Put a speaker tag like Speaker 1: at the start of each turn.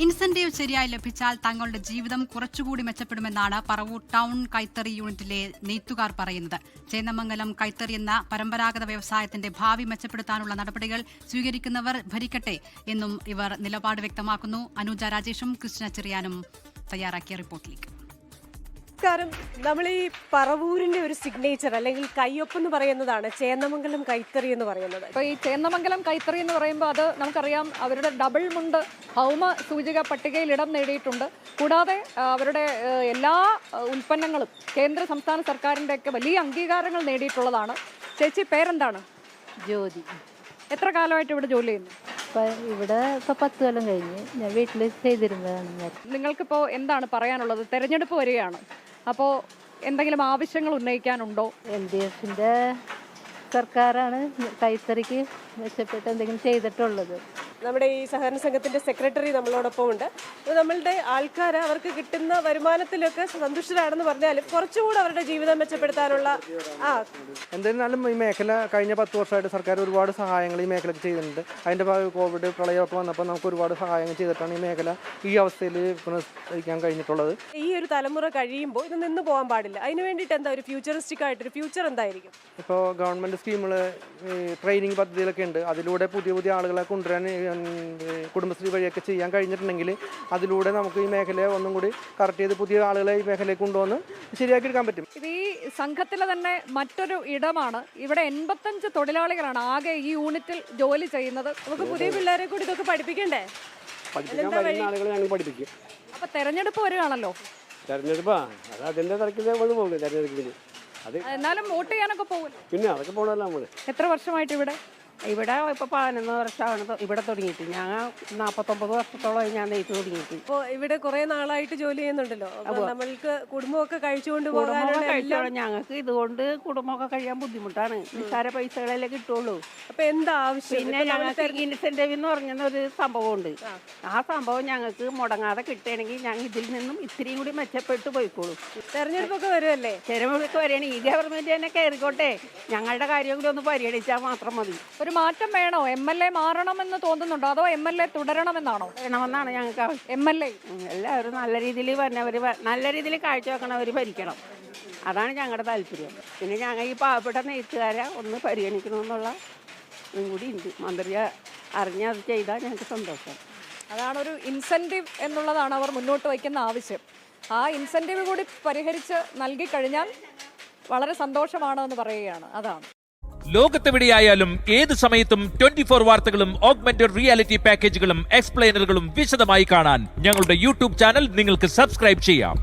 Speaker 1: Incentive ശരിയായി ലഭിച്ചാൽ തങ്ങളുടെ ജീവിതം കുറച്ചുകൂടി മെച്ചപ്പെടുമെന്നാണ് പറവൂർ ടൗൺ കൈത്തറി യൂണിറ്റിലെ നെയ്ത്തുകാർ പറയുന്നത്. ചേന്നമംഗലം കൈത്തറി എന്ന പരമ്പരാഗത വ്യവസായത്തിന്റെ ഭാവി മെച്ചപ്പെടുത്താനുള്ള നടപടികൾ സ്വീകരിക്കുന്നവർ ഭരിക്കട്ടെ എന്നും ഇവർ നിലപാട് വ്യക്തമാക്കുന്നു. അനുജ രാജേഷും കൃഷ്ണ ചെറിയാനും തയ്യാറാക്കിയ റിപ്പോർട്ടിലേക്ക്.
Speaker 2: നമസ്കാരം. നമ്മൾ ഈ പറവൂരിന്റെ ഒരു സിഗ്നേച്ചർ അല്ലെങ്കിൽ കയ്യൊപ്പ് എന്ന് പറയുന്നതാണ് ചേന്നമംഗലം കൈത്തറി എന്ന് പറയുന്നത്.
Speaker 3: ഇപ്പോൾ ഈ ചേന്നമംഗലം കൈത്തറി എന്ന് പറയുമ്പോൾ അത് നമുക്കറിയാം, അവരുടെ ഡബിൾ മുണ്ട് ഭൗമ സൂചിക പട്ടികയിൽ ഇടം നേടിയിട്ടുണ്ട്. കൂടാതെ അവരുടെ എല്ലാ ഉൽപ്പന്നങ്ങളും കേന്ദ്ര സംസ്ഥാന സർക്കാരിൻ്റെയൊക്കെ വലിയ അംഗീകാരങ്ങൾ നേടിയിട്ടുള്ളതാണ്. ചേച്ചി പേരെന്താണ്?
Speaker 4: ജ്യോതി.
Speaker 3: എത്ര കാലമായിട്ട് ഇവിടെ ജോലി ചെയ്യുന്നു?
Speaker 4: ഇവിടെ ഇപ്പോൾ 10 കൊല്ലം കഴിഞ്ഞ് ഞാൻ വീട്ടിൽ ചെയ്തിരുന്നതാണ്.
Speaker 3: നിങ്ങൾക്കിപ്പോൾ എന്താണ് പറയാനുള്ളത്? തെരഞ്ഞെടുപ്പ് വരികയാണ്, അപ്പോൾ എന്തെങ്കിലും ആവശ്യങ്ങൾ ഉന്നയിക്കാനുണ്ടോ?
Speaker 4: LDFന്റെ സർക്കാരാണ് കൈത്തറിക്ക് മെച്ചപ്പെട്ട് എന്തെങ്കിലും ചെയ്തിട്ടുള്ളത്.
Speaker 2: നമ്മുടെ ഈ സഹകരണ സംഘത്തിന്റെ സെക്രട്ടറി നമ്മളോടൊപ്പം ഉണ്ട്. നമ്മളുടെ ആൾക്കാർ അവർക്ക് കിട്ടുന്ന വരുമാനത്തിലൊക്കെ സന്തുഷ്ടരാണെന്ന് പറഞ്ഞാലും കുറച്ചുകൂടെ അവരുടെ ജീവിതം മെച്ചപ്പെടുത്താനുള്ള
Speaker 5: എന്തായാലും ഈ മേഖല കഴിഞ്ഞ 10 വർഷമായിട്ട് സർക്കാർ ഒരുപാട് സഹായങ്ങൾ ഈ മേഖലയ്ക്ക് ചെയ്തിട്ടുണ്ട്. അതിൻ്റെ കോവിഡ് പ്രളയമൊക്കെ വന്നപ്പോൾ നമുക്ക് ഒരുപാട് സഹായങ്ങൾ ചെയ്തിട്ടാണ് ഈ മേഖല ഈ അവസ്ഥയിൽ പുനഃസ്ഥാപിക്കാൻ കഴിഞ്ഞിട്ടുള്ളത്.
Speaker 2: ഈ ഒരു തലമുറ കഴിയുമ്പോൾ ഇത് നിന്ന് പോകാൻ പാടില്ല. അതിന് വേണ്ടിയിട്ട് എന്താ ഒരു ഫ്യൂച്ചറിസ്റ്റിക് ആയിട്ടൊരു ഫ്യൂച്ചർ എന്തായിരിക്കും?
Speaker 5: ഇപ്പോൾ ഗവൺമെൻറ് സ്കീമുകൾ ട്രെയിനിങ് പദ്ധതികളൊക്കെ ഉണ്ട്. അതിലൂടെ പുതിയ പുതിയ ആളുകളെ കൊണ്ടുവരാൻ കുടുംബശ്രീ വഴിയൊക്കെ ചെയ്യാൻ കഴിഞ്ഞിട്ടുണ്ടെങ്കിൽ അതിലൂടെ നമുക്ക് ഈ മേഖലയെ ഒന്നും കൂടി കറക്റ്റ് ചെയ്ത് പുതിയ ആളുകളെ ഈ മേഖലയിൽ കൊണ്ടുവന്ന് ശരിയാക്കി എടുക്കാൻ പറ്റും.
Speaker 3: ഇത് ഈ സംഘത്തിലെ തന്നെ മറ്റൊരു ഇടമാണ്. ഇവിടെ 85 തൊഴിലാളികളാണ് ആകെ ഈ യൂണിറ്റിൽ ജോലി ചെയ്യുന്നത്.
Speaker 2: നമുക്ക് പുതിയ പിള്ളേരെ കൂടി ഇതൊക്കെ പഠിപ്പിക്കണ്ടേ?
Speaker 6: ആളുകളെ ഞങ്ങൾ പഠിപ്പിക്കും.
Speaker 3: അപ്പൊ തെരഞ്ഞെടുപ്പ് വരികയാണല്ലോ.
Speaker 6: തെരഞ്ഞെടുപ്പാ അത് അതിന്റെ തരക്കിലേ പോകും. തെരഞ്ഞെടുപ്പിന് അത്
Speaker 3: എന്നാലും വോട്ട് ചെയ്യാനൊക്കെ പോകും.
Speaker 6: പിന്നെ അതൊക്കെ പോകണമല്ലോ നമ്മള്.
Speaker 3: എത്ര വർഷമായിട്ട് ഇവിടെ?
Speaker 7: ഇവിടെ ഇപ്പോൾ 11 വർഷമാണ് ഇവിടെ തുടങ്ങിയിട്ട്. ഞാൻ 49 വർഷത്തോളമായി ഞാൻ നെയ്ത്ത് തുടങ്ങിയിട്ട്.
Speaker 2: ഇപ്പോൾ ഇവിടെ കുറെ നാളായിട്ട് ജോലി ചെയ്യുന്നുണ്ടല്ലോ. നമ്മൾക്ക് കുടുംബമൊക്കെ കഴിച്ചുകൊണ്ട് പോകാനുള്ള
Speaker 7: ഞങ്ങൾക്ക് ഇതുകൊണ്ട് കുടുംബമൊക്കെ കഴിയാൻ ബുദ്ധിമുട്ടാണ്. നിസ്സാര പൈസകളല്ലേ കിട്ടുള്ളൂ.
Speaker 2: അപ്പൊ എന്താ ആവശ്യം?
Speaker 7: പിന്നെ ഞങ്ങൾക്ക് ഇൻസെന്റീവ് എന്ന് പറഞ്ഞ ഒരു സംഭവമുണ്ട്. ആ സംഭവം ഞങ്ങൾക്ക് മുടങ്ങാതെ കിട്ടുകയാണെങ്കിൽ ഞങ്ങൾ ഇതിൽ നിന്നും ഇത്തിരിയും കൂടി മെച്ചപ്പെട്ട് പോയിക്കോളും.
Speaker 2: തെരഞ്ഞെടുപ്പൊക്കെ വരുമല്ലേ?
Speaker 7: തെരഞ്ഞെടുപ്പൊക്കെ വരികയാണെങ്കിൽ ഈ ഗവൺമെന്റ് തന്നെ കയറിക്കോട്ടെ. ഞങ്ങളുടെ കാര്യം കൂടി ഒന്ന് പരിഗണിച്ചാൽ മാത്രം മതി.
Speaker 3: ഒരു മാറ്റം വേണോ? MLA മാറണമെന്ന് തോന്നുന്നുണ്ടോ, അതോ MLA തുടരണമെന്നാണോ?
Speaker 7: വേണമെന്നാണ് ഞങ്ങൾക്ക് ആവശ്യം.
Speaker 3: MLA
Speaker 7: എല്ലാവരും നല്ല രീതിയിൽ വരുന്നവർ, നല്ല രീതിയിൽ കാഴ്ചവെക്കണവർ ഭരിക്കണം. അതാണ് ഞങ്ങളുടെ താല്പര്യം. പിന്നെ ഞങ്ങൾ ഈ പാവപ്പെട്ട നെയ്ത്തുകാരെ ഒന്ന് പരിഗണിക്കണമെന്നുള്ള ഇതും കൂടി ഉണ്ട്. മന്ത്രി അറിഞ്ഞത് ചെയ്താൽ ഞങ്ങൾക്ക് സന്തോഷം.
Speaker 3: അതാണൊരു ഇൻസെൻറ്റീവ് എന്നുള്ളതാണ് അവർ മുന്നോട്ട് വയ്ക്കുന്ന ആവശ്യം. ആ ഇൻസെൻറ്റീവ് കൂടി പരിഹരിച്ച് നൽകിക്കഴിഞ്ഞാൽ വളരെ സന്തോഷമാണ് എന്ന് പറയുകയാണ്. അതാണ്
Speaker 8: ലോകത്തെവിടെയായാലും ഏത് സമയത്തും 24 വാർത്തകളും ഓഗ്മെന്റഡ് റിയാലിറ്റി പാക്കേജുകളും എക്സ്പ്ലെയിനറുകളും വിശദമായി കാണാൻ ഞങ്ങളുടെ YouTube ചാനൽ നിങ്ങൾക്ക് സബ്സ്ക്രൈബ് ചെയ്യാം.